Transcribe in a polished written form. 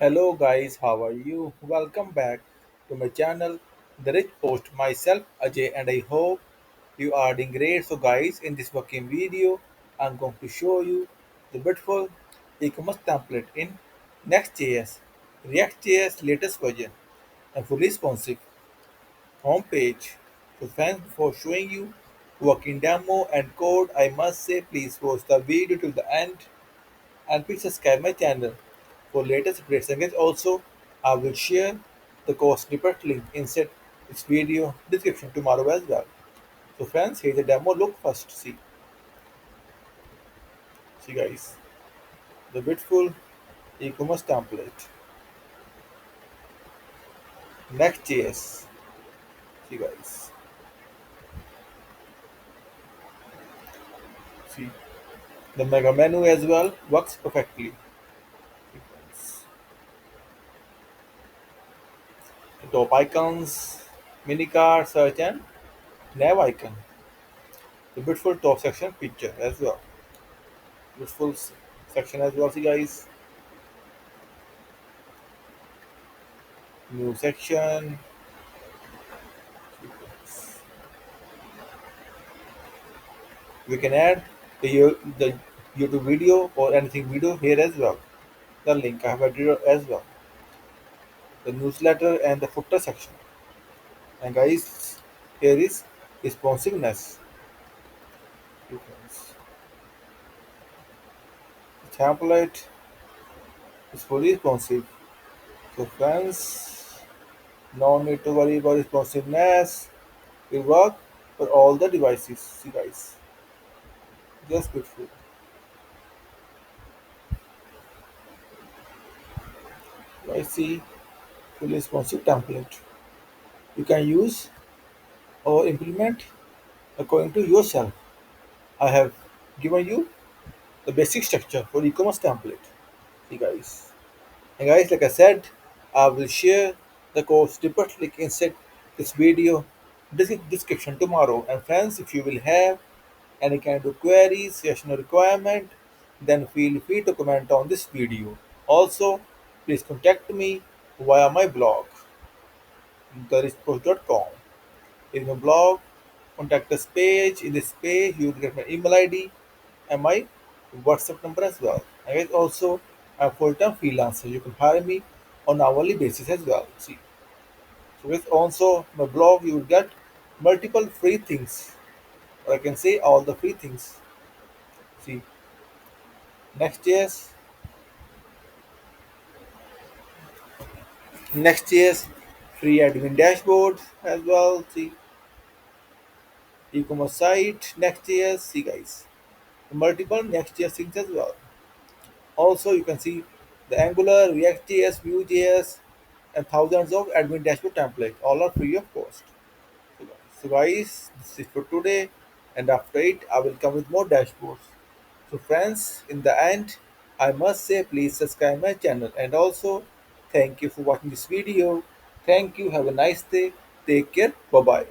Hello guys, how are you? Welcome back to my channel, Therichpost. Myself Ajay, and I hope you are doing great. So guys, in this working video, I'm going to show you the beautiful e-commerce template in Next.js, React.js latest version, and fully responsive homepage. So thanks for showing you working demo and code. I must say, please watch the video till the end and please subscribe my channel for latest updates. And guys, also I will share the course snippet link inside this video description tomorrow as well. So friends, here's the demo. Look first. See guys, the beautiful e-commerce template. Next.js. See guys. See the mega menu as well works perfectly. See, guys. The top icons, mini card, search and nav icon. The beautiful top section picture as well. Beautiful section as well. See guys. New section. We can add the YouTube video or anything video here as well. The link I have added as well. The newsletter and the footer section. And guys, here is responsiveness. You can the template is fully responsive. So friends, no need to worry about responsiveness. It will work for all the devices. See guys, just beautiful. I see fully responsive template. You can use or implement according to yourself. I have given you the basic structure for e-commerce template. See guys. And guys, like I said, I will share the course snippet link inside this video description tomorrow. And friends, if you will have any kind of queries, session or requirement, then feel free to comment on this video. Also, please contact me via my blog, therichpost.com. In my blog, contact us page. In this page, you will get my email ID and my WhatsApp number as well. And guys, also, I'm full-time freelancer. You can hire me on hourly basis as well. See, so with also my blog, you will get multiple free things, or I can say all the free things. See, Next.js, Next.js, free admin dashboard as well. See, e-commerce site, Next.js. See, guys, multiple Next.js things as well. Also, you can see the Angular, React.js, Vue.js, and thousands of admin dashboard templates. All are free of cost. So guys, this is for today, and after it, I will come with more dashboards. So friends, in the end, I must say please subscribe my channel and also thank you for watching this video. Thank you. Have a nice day. Take care. Bye bye.